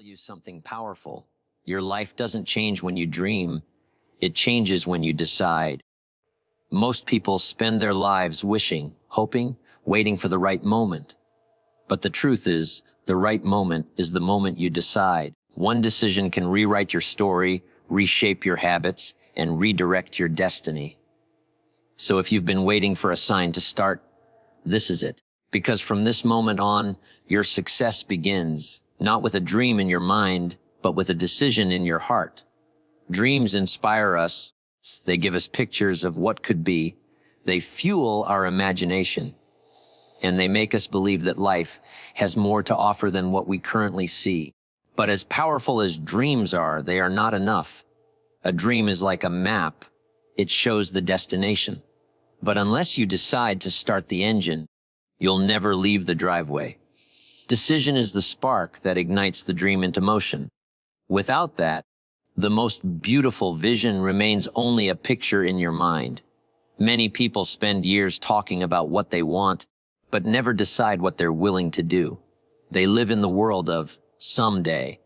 you something powerful. Your life doesn't change when you dream. It changes when you decide. Most people spend their lives wishing, hoping, waiting for the right moment. But the truth is, the right moment is the moment you decide. One decision can rewrite your story, reshape your habits, and redirect your destiny. So if you've been waiting for a sign to start, this is it. Because from this moment on, your success begins, not with a dream in your mind, but with a decision in your heart. Dreams inspire us. They give us pictures of what could be. They fuel our imagination. And they make us believe that life has more to offer than what we currently see. But as powerful as dreams are, they are not enough. A dream is like a map. It shows the destination. But unless you decide to start the engine, you'll never leave the driveway. Decision is the spark that ignites the dream into motion. Without that, the most beautiful vision remains only a picture in your mind. Many people spend years talking about what they want, but never decide what they're willing to do. They live in the world of someday.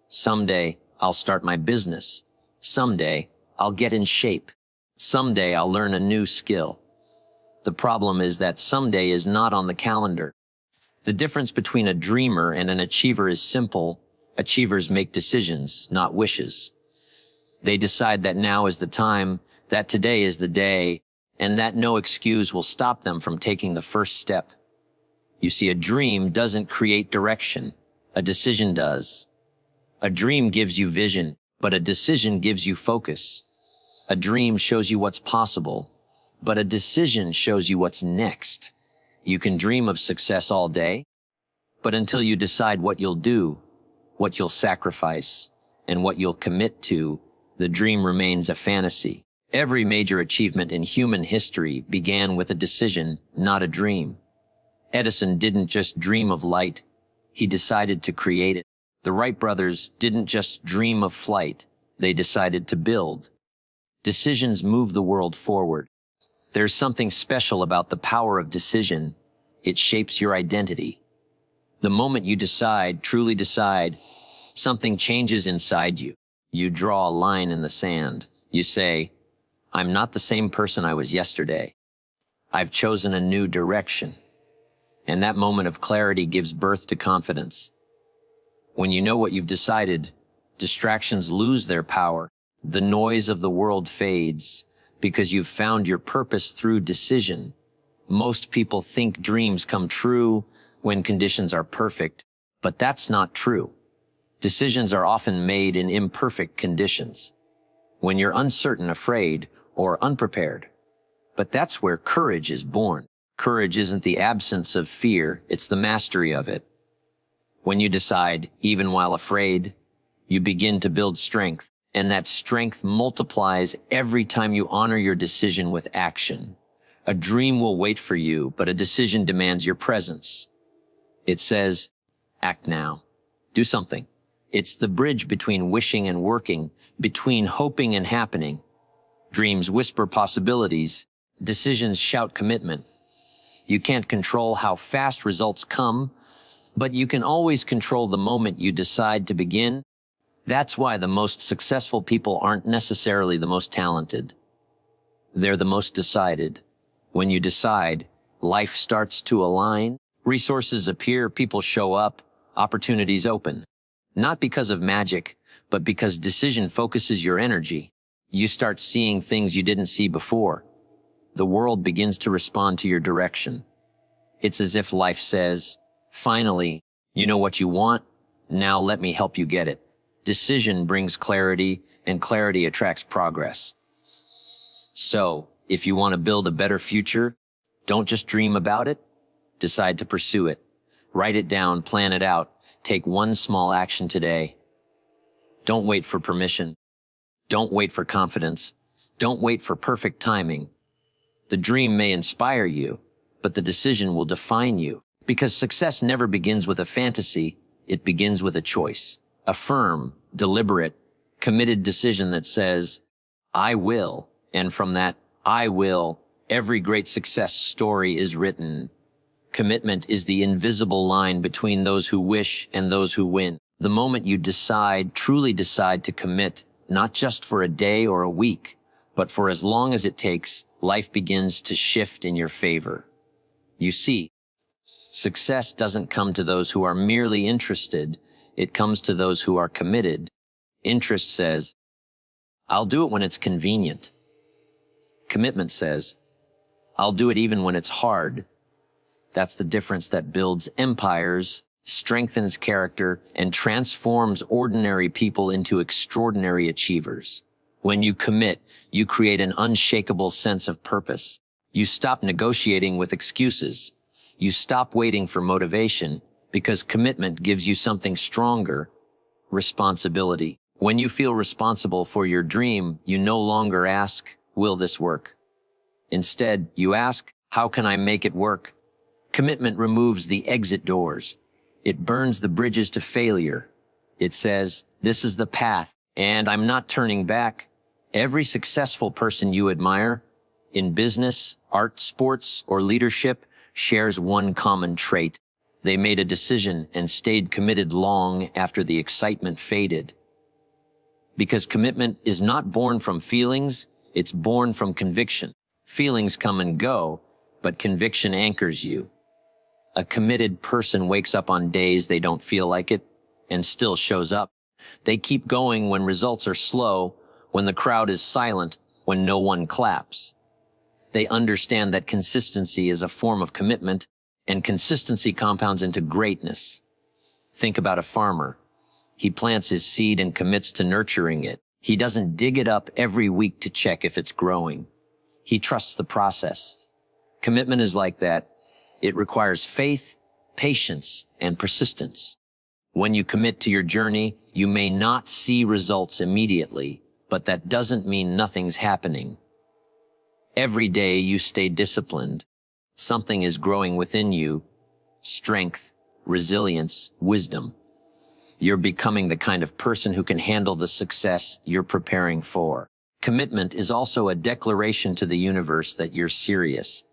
Someday, I'll start my business. Someday, I'll get in shape. Someday, I'll learn a new skill. The problem is that someday is not on the calendar. The difference between a dreamer and an achiever is simple. Achievers make decisions, not wishes. They decide that now is the time, that today is the day, and that no excuse will stop them from taking the first step. You see, a dream doesn't create direction. A decision does. A dream gives you vision, but a decision gives you focus. A dream shows you what's possible, but a decision shows you what's next. You can dream of success all day, but until you decide what you'll do, what you'll sacrifice, and what you'll commit to, the dream remains a fantasy. Every major achievement in human history began with a decision, not a dream. Edison didn't just dream of light, he decided to create it. The Wright brothers didn't just dream of flight, they decided to build. Decisions move the world forward. There's something special about the power of decision. It shapes your identity. The moment you decide, truly decide, something changes inside you. You draw a line in the sand. You say, I'm not the same person I was yesterday. I've chosen a new direction. And that moment of clarity gives birth to confidence. When you know what you've decided, distractions lose their power. The noise of the world fades because you've found your purpose through decision. Most people think dreams come true when conditions are perfect, but that's not true. Decisions are often made in imperfect conditions. When you're uncertain, afraid, or unprepared. But that's where courage is born. Courage isn't the absence of fear, it's the mastery of it. When you decide, even while afraid, you begin to build strength, and that strength multiplies every time you honor your decision with action. A dream will wait for you, but a decision demands your presence. It says, act now. Do something. It's the bridge between wishing and working, between hoping and happening. Dreams whisper possibilities. Decisions shout commitment. You can't control how fast results come, but you can always control the moment you decide to begin. That's why the most successful people aren't necessarily the most talented. They're the most decided. When you decide, life starts to align. Resources appear, people show up, opportunities open. Not because of magic, but because decision focuses your energy. You start seeing things you didn't see before. The world begins to respond to your direction. It's as if life says, finally, you know what you want, now let me help you get it. Decision brings clarity, and clarity attracts progress. So, if you want to build a better future, don't just dream about it, decide to pursue it. Write it down, plan it out, take one small action today. Don't wait for permission. Don't wait for confidence. Don't wait for perfect timing. The dream may inspire you, but the decision will define you. Because success never begins with a fantasy, it begins with a choice. A firm, deliberate, committed decision that says, I will, and from that, I will, every great success story is written. Commitment is the invisible line between those who wish and those who win. The moment you truly decide to commit, not just for a day or a week, but for as long as it takes, life begins to shift in your favor. You see, success doesn't come to those who are merely interested. It comes to those who are committed. Interest says, I'll do it when it's convenient. Commitment says, I'll do it even when it's hard. That's the difference that builds empires, strengthens character, and transforms ordinary people into extraordinary achievers. When you commit, you create an unshakable sense of purpose. You stop negotiating with excuses. You stop waiting for motivation, because commitment gives you something stronger: responsibility. When you feel responsible for your dream, you no longer ask, will this work? Instead, you ask, how can I make it work? Commitment removes the exit doors. It burns the bridges to failure. It says, this is the path, and I'm not turning back. Every successful person you admire, in business, art, sports, or leadership, shares one common trait. They made a decision and stayed committed long after the excitement faded. Because commitment is not born from feelings, it's born from conviction. Feelings come and go, but conviction anchors you. A committed person wakes up on days they don't feel like it and still shows up. They keep going when results are slow, when the crowd is silent, when no one claps. They understand that consistency is a form of commitment, and consistency compounds into greatness. Think about a farmer. He plants his seed and commits to nurturing it. He doesn't dig it up every week to check if it's growing. He trusts the process. Commitment is like that. It requires faith, patience, and persistence. When you commit to your journey, you may not see results immediately, but that doesn't mean nothing's happening. Every day you stay disciplined. Something is growing within you: strength, resilience, wisdom. You're becoming the kind of person who can handle the success you're preparing for. Commitment is also a declaration to the universe that you're serious.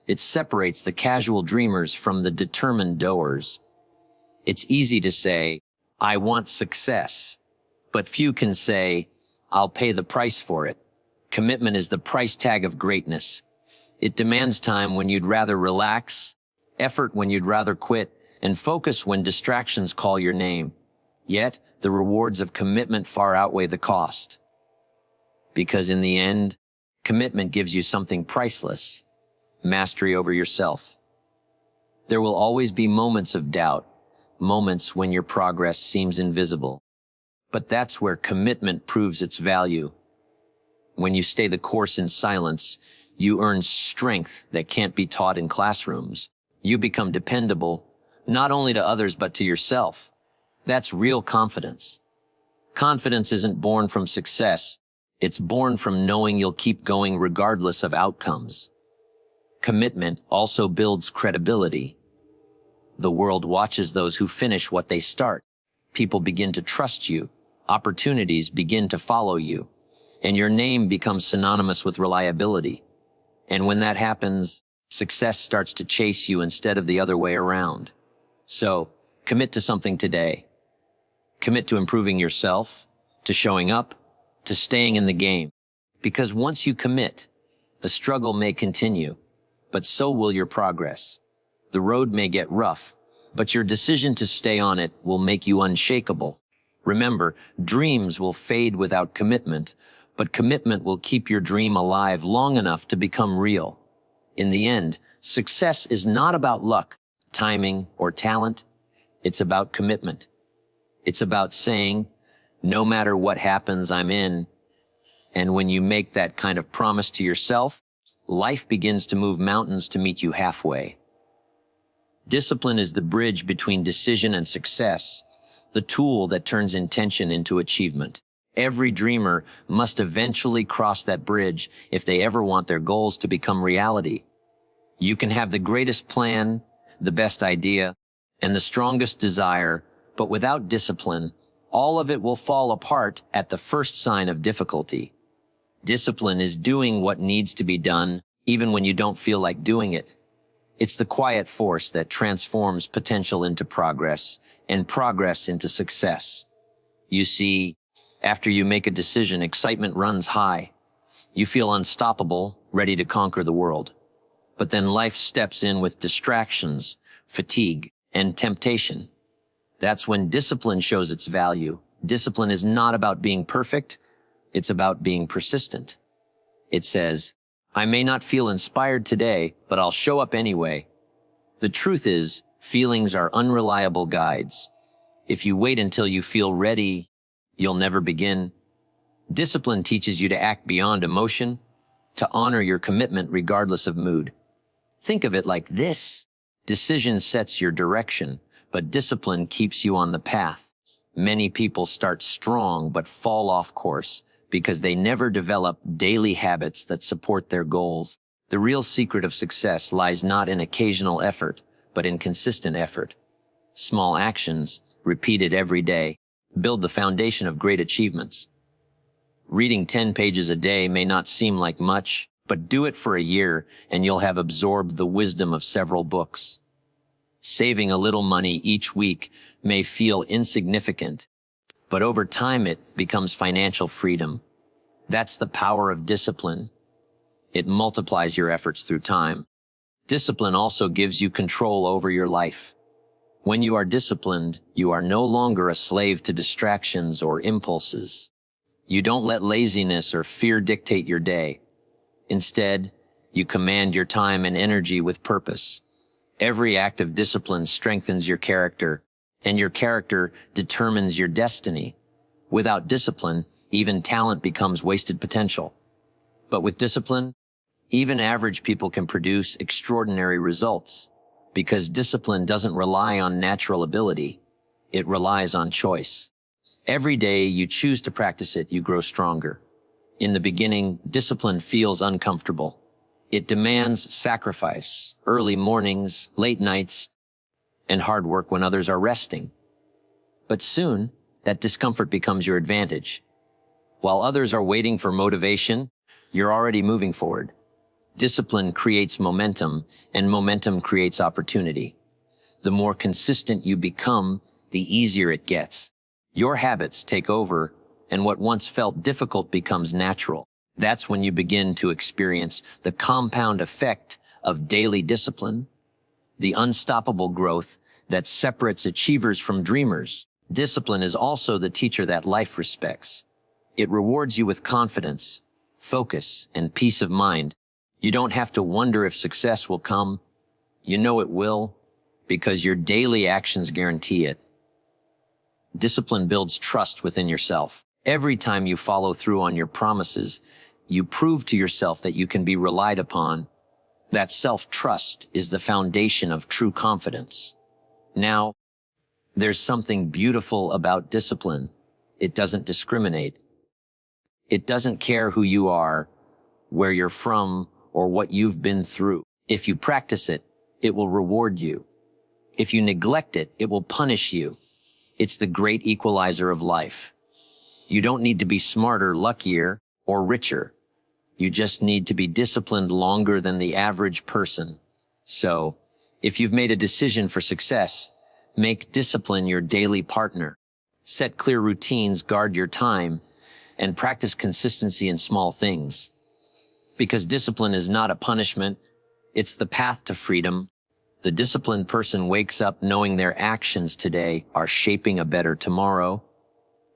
It separates the casual dreamers from the determined doers. It's easy to say, I want success, but few can say, I'll pay the price for it. Commitment is the price tag of greatness. It demands time when you'd rather relax, effort when you'd rather quit, and focus when distractions call your name. Yet, the rewards of commitment far outweigh the cost. Because in the end, commitment gives you something priceless: mastery over yourself. There will always be moments of doubt, moments when your progress seems invisible. But that's where commitment proves its value. When you stay the course in silence, you earn strength that can't be taught in classrooms. You become dependable, not only to others but to yourself. That's real confidence. Confidence isn't born from success. It's born from knowing you'll keep going regardless of outcomes. Commitment also builds credibility. The world watches those who finish what they start. People begin to trust you. Opportunities begin to follow you. And your name becomes synonymous with reliability. And when that happens, success starts to chase you instead of the other way around. So, commit to something today. Commit to improving yourself, to showing up, to staying in the game. Because once you commit, the struggle may continue, but so will your progress. The road may get rough, but your decision to stay on it will make you unshakable. Remember, dreams will fade without commitment, but commitment will keep your dream alive long enough to become real. In the end, success is not about luck, timing, or talent. It's about commitment. It's about saying, no matter what happens, I'm in. And when you make that kind of promise to yourself, life begins to move mountains to meet you halfway. Discipline is the bridge between decision and success, the tool that turns intention into achievement. Every dreamer must eventually cross that bridge if they ever want their goals to become reality. You can have the greatest plan, the best idea, and the strongest desire, but without discipline, all of it will fall apart at the first sign of difficulty. Discipline is doing what needs to be done, even when you don't feel like doing it. It's the quiet force that transforms potential into progress and progress into success. You see, after you make a decision, excitement runs high. You feel unstoppable, ready to conquer the world. But then life steps in with distractions, fatigue, and temptation. That's when discipline shows its value. Discipline is not about being perfect. It's about being persistent. It says, I may not feel inspired today, but I'll show up anyway. The truth is, feelings are unreliable guides. If you wait until you feel ready, you'll never begin. Discipline teaches you to act beyond emotion, to honor your commitment regardless of mood. Think of it like this. Decision sets your direction, but discipline keeps you on the path. Many people start strong but fall off course because they never develop daily habits that support their goals. The real secret of success lies not in occasional effort, but in consistent effort. Small actions, repeated every day, build the foundation of great achievements. Reading 10 pages a day may not seem like much, but do it for a year and you'll have absorbed the wisdom of several books. Saving a little money each week may feel insignificant, but over time it becomes financial freedom. That's the power of discipline. It multiplies your efforts through time. Discipline also gives you control over your life. When you are disciplined, you are no longer a slave to distractions or impulses. You don't let laziness or fear dictate your day. Instead, you command your time and energy with purpose. Every act of discipline strengthens your character, and your character determines your destiny. Without discipline, even talent becomes wasted potential. But with discipline, even average people can produce extraordinary results, because discipline doesn't rely on natural ability. It relies on choice. Every day you choose to practice it, you grow stronger. In the beginning, discipline feels uncomfortable. It demands sacrifice, early mornings, late nights, and hard work when others are resting. But soon, that discomfort becomes your advantage. While others are waiting for motivation, you're already moving forward. Discipline creates momentum, and momentum creates opportunity. The more consistent you become, the easier it gets. Your habits take over, and what once felt difficult becomes natural. That's when you begin to experience the compound effect of daily discipline, the unstoppable growth that separates achievers from dreamers. Discipline is also the teacher that life respects. It rewards you with confidence, focus, and peace of mind. You don't have to wonder if success will come. You know it will, because your daily actions guarantee it. Discipline builds trust within yourself. Every time you follow through on your promises, you prove to yourself that you can be relied upon. That self-trust is the foundation of true confidence. Now, there's something beautiful about discipline. It doesn't discriminate. It doesn't care who you are, where you're from, or what you've been through. If you practice it, it will reward you. If you neglect it, it will punish you. It's the great equalizer of life. You don't need to be smarter, luckier, or richer. You just need to be disciplined longer than the average person. So, if you've made a decision for success, make discipline your daily partner. Set clear routines, guard your time, and practice consistency in small things. Because discipline is not a punishment, it's the path to freedom. The disciplined person wakes up knowing their actions today are shaping a better tomorrow.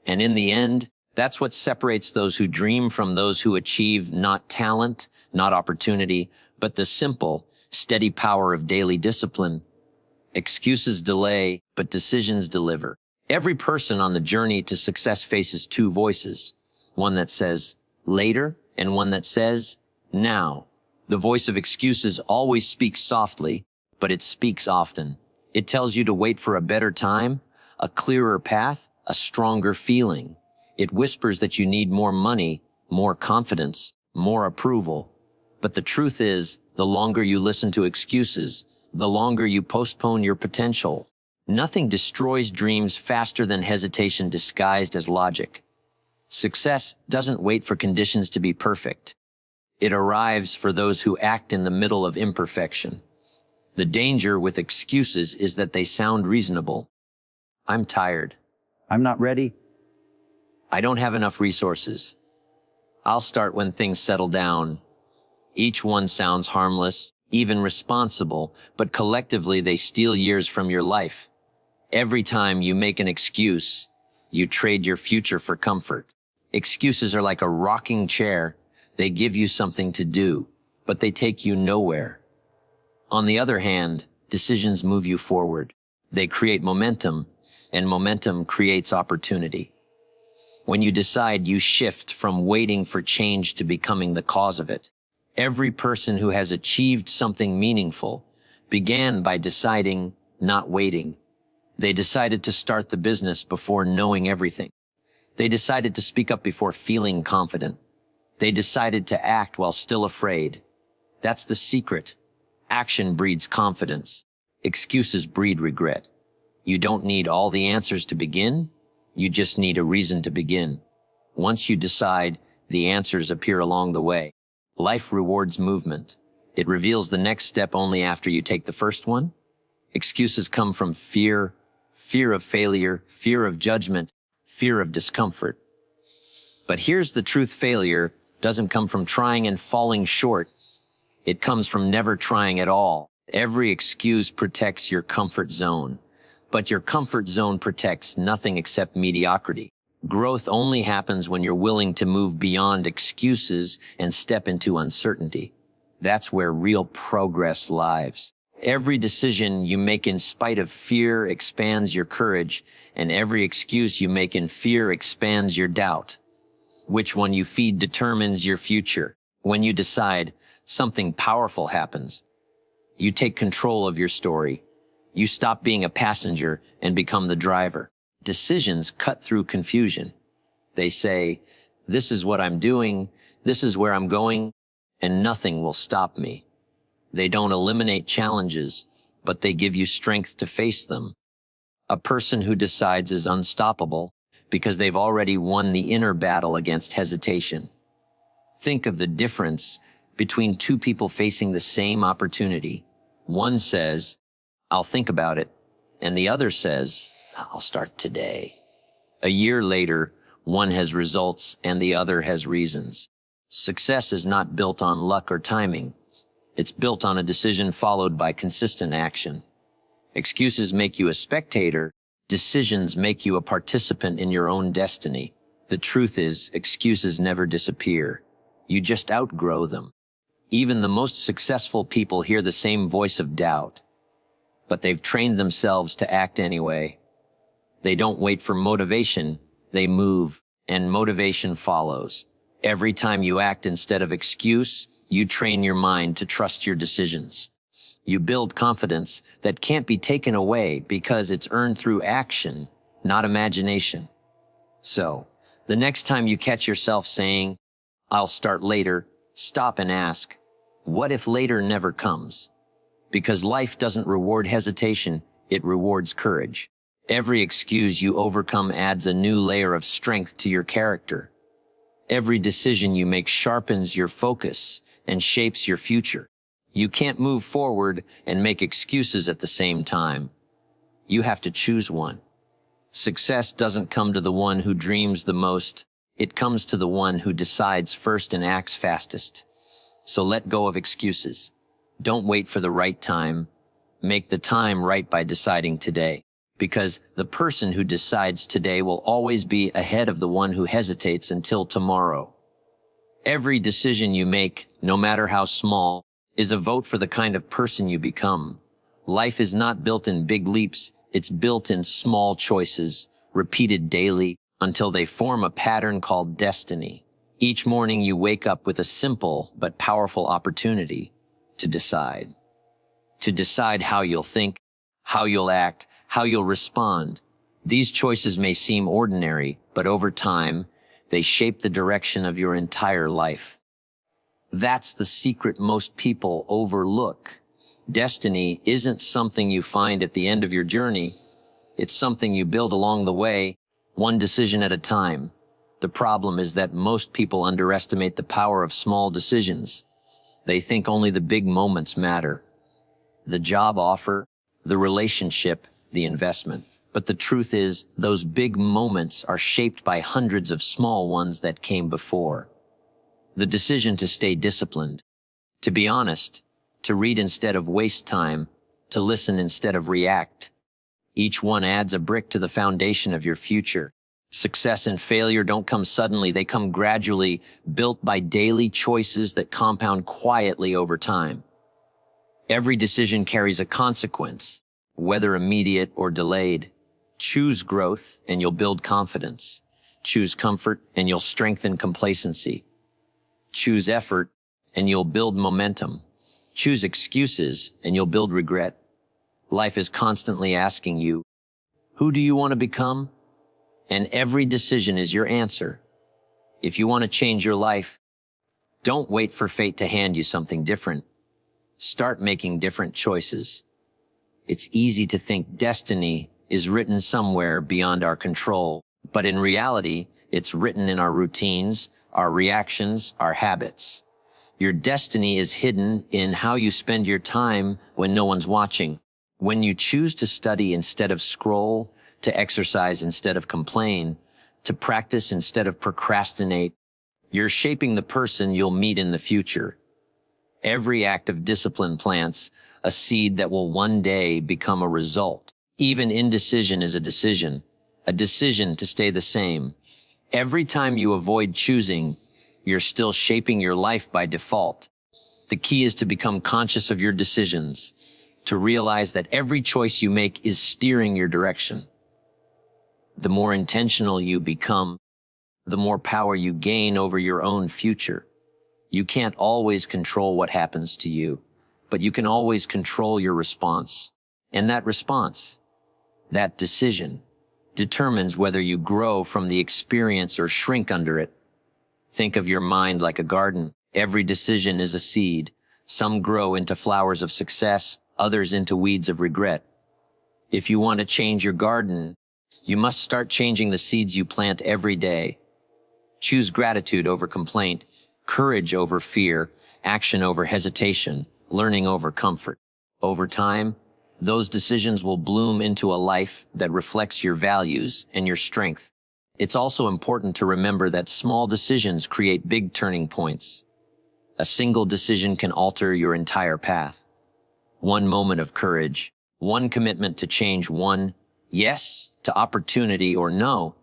And in the end, that's what separates those who dream from those who achieve not talent, not opportunity, but the simple, steady power of daily discipline. Excuses delay, but decisions deliver. Every person on the journey to success faces two voices. One that says, later, and one that says, now. The voice of excuses always speaks softly, but it speaks often. It tells you to wait for a better time, a clearer path, a stronger feeling. It whispers that you need more money, more confidence, more approval. But the truth is, the longer you listen to excuses, the longer you postpone your potential. Nothing destroys dreams faster than hesitation disguised as logic. Success doesn't wait for conditions to be perfect. It arrives for those who act in the middle of imperfection. The danger with excuses is that they sound reasonable. I'm tired. I'm not ready. I don't have enough resources. I'll start when things settle down. Each one sounds harmless, even responsible, but collectively they steal years from your life. Every time you make an excuse, you trade your future for comfort. Excuses are like a rocking chair. They give you something to do, but they take you nowhere. On the other hand, decisions move you forward. They create momentum, and momentum creates opportunity. When you decide, you shift from waiting for change to becoming the cause of it. Every person who has achieved something meaningful began by deciding, not waiting. They decided to start the business before knowing everything. They decided to speak up before feeling confident. They decided to act while still afraid. That's the secret. Action breeds confidence. Excuses breed regret. You don't need all the answers to begin. You just need a reason to begin. Once you decide, the answers appear along the way. Life rewards movement. It reveals the next step only after you take the first one. Excuses come from fear, fear of failure, fear of judgment, fear of discomfort. But here's the truth: failure doesn't come from trying and falling short. It comes from never trying at all. Every excuse protects your comfort zone, but your comfort zone protects nothing except mediocrity. Growth only happens when you're willing to move beyond excuses and step into uncertainty. That's where real progress lies. Every decision you make in spite of fear expands your courage, and every excuse you make in fear expands your doubt. Which one you feed determines your future. When you decide, something powerful happens. You take control of your story. You stop being a passenger and become the driver. Decisions cut through confusion. They say, this is what I'm doing, this is where I'm going, and nothing will stop me. They don't eliminate challenges, but they give you strength to face them. A person who decides is unstoppable because they've already won the inner battle against hesitation. Think of the difference between two people facing the same opportunity. One says, I'll think about it, and the other says, I'll start today. A year later, one has results and the other has reasons. Success is not built on luck or timing. It's built on a decision followed by consistent action. Excuses make you a spectator. Decisions make you a participant in your own destiny. The truth is, excuses never disappear. You just outgrow them. Even the most successful people hear the same voice of doubt, but they've trained themselves to act anyway. They don't wait for motivation, they move, and motivation follows. Every time you act instead of excuse, you train your mind to trust your decisions. You build confidence that can't be taken away because it's earned through action, not imagination. So, the next time you catch yourself saying, I'll start later, stop and ask, what if later never comes? Because life doesn't reward hesitation, it rewards courage. Every excuse you overcome adds a new layer of strength to your character. Every decision you make sharpens your focus and shapes your future. You can't move forward and make excuses at the same time. You have to choose one. Success doesn't come to the one who dreams the most. It comes to the one who decides first and acts fastest. So let go of excuses. Don't wait for the right time. Make the time right by deciding today. Because the person who decides today will always be ahead of the one who hesitates until tomorrow. Every decision you make, no matter how small, is a vote for the kind of person you become. Life is not built in big leaps, it's built in small choices, repeated daily, until they form a pattern called destiny. Each morning you wake up with a simple but powerful opportunity to decide. To decide how you'll think, how you'll act, how you'll respond. These choices may seem ordinary, but over time, they shape the direction of your entire life. That's the secret most people overlook. Destiny isn't something you find at the end of your journey. It's something you build along the way, one decision at a time. The problem is that most people underestimate the power of small decisions. They think only the big moments matter. the job offer, the relationship, the investment. But the truth is, those big moments are shaped by hundreds of small ones that came before. The decision to stay disciplined, to be honest, to read instead of waste time, to listen instead of react. Each one adds a brick to the foundation of your future. Success and failure don't come suddenly, they come gradually, built by daily choices that compound quietly over time. Every decision carries a consequence, whether immediate or delayed. Choose growth and you'll build confidence. Choose comfort and you'll strengthen complacency. Choose effort and you'll build momentum. Choose excuses and you'll build regret. Life is constantly asking you, who do you want to become? And every decision is your answer. If you want to change your life, don't wait for fate to hand you something different. Start making different choices. It's easy to think destiny is written somewhere beyond our control, but in reality, it's written in our routines, our reactions, our habits. Your destiny is hidden in how you spend your time when no one's watching. When you choose to study instead of scroll, to exercise instead of complain, to practice instead of procrastinate, you're shaping the person you'll meet in the future. Every act of discipline plants a seed that will one day become a result. Even indecision is a decision to stay the same. Every time you avoid choosing, you're still shaping your life by default. The key is to become conscious of your decisions, to realize that every choice you make is steering your direction. The more intentional you become, the more power you gain over your own future. You can't always control what happens to you, but you can always control your response. And that response, that decision, determines whether you grow from the experience or shrink under it. Think of your mind like a garden. Every decision is a seed. Some grow into flowers of success, others into weeds of regret. If you want to change your garden, you must start changing the seeds you plant every day. Choose gratitude over complaint, courage over fear, action over hesitation, learning over comfort. Over time, those decisions will bloom into a life that reflects your values and your strength. It's also important to remember that small decisions create big turning points. A single decision can alter your entire path. One moment of courage, one commitment to change, one yes to opportunity or no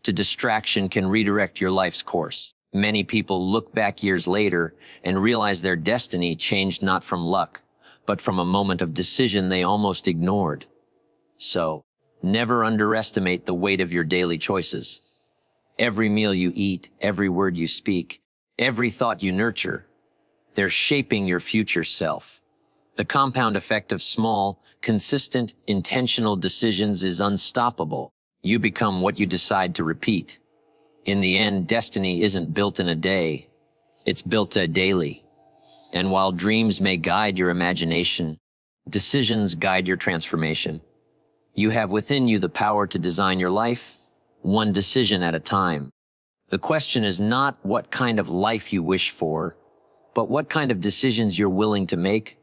to distraction can redirect your life's course. Many people look back years later and realize their destiny changed not from luck, but from a moment of decision they almost ignored. So, never underestimate the weight of your daily choices. Every meal you eat, every word you speak, every thought you nurture, they're shaping your future self. The compound effect of small, consistent, intentional decisions is unstoppable. You become what you decide to repeat. In the end, destiny isn't built in a day. It's built daily. And while dreams may guide your imagination, decisions guide your transformation. You have within you the power to design your life, one decision at a time. The question is not what kind of life you wish for, but what kind of decisions you're willing to make.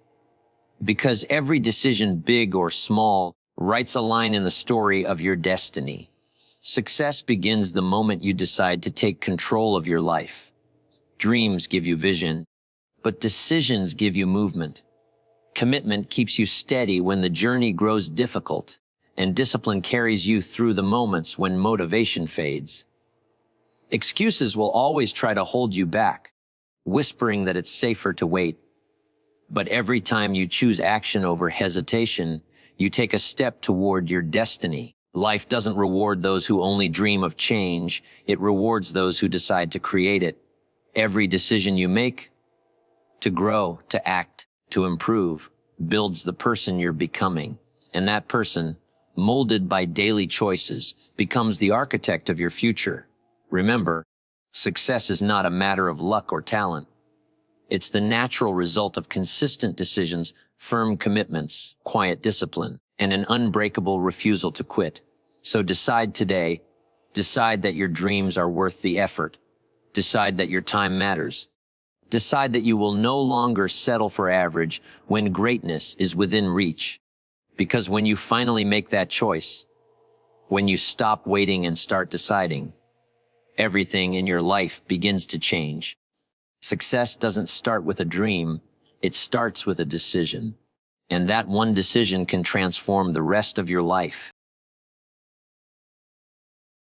Because every decision, big or small, writes a line in the story of your destiny. Success begins the moment you decide to take control of your life. Dreams give you vision, but decisions give you movement. Commitment keeps you steady when the journey grows difficult, and discipline carries you through the moments when motivation fades. Excuses will always try to hold you back, whispering that it's safer to wait. But every time you choose action over hesitation, you take a step toward your destiny. Life doesn't reward those who only dream of change. It rewards those who decide to create it. Every decision you make, to grow, to act, to improve, builds the person you're becoming. And that person, molded by daily choices, becomes the architect of your future. Remember, success is not a matter of luck or talent. It's the natural result of consistent decisions, firm commitments, quiet discipline, and an unbreakable refusal to quit. So decide today. Decide that your dreams are worth the effort. Decide that your time matters. Decide that you will no longer settle for average when greatness is within reach. Because when you finally make that choice, when you stop waiting and start deciding, everything in your life begins to change. Success doesn't start with a dream, it starts with a decision. And that one decision can transform the rest of your life.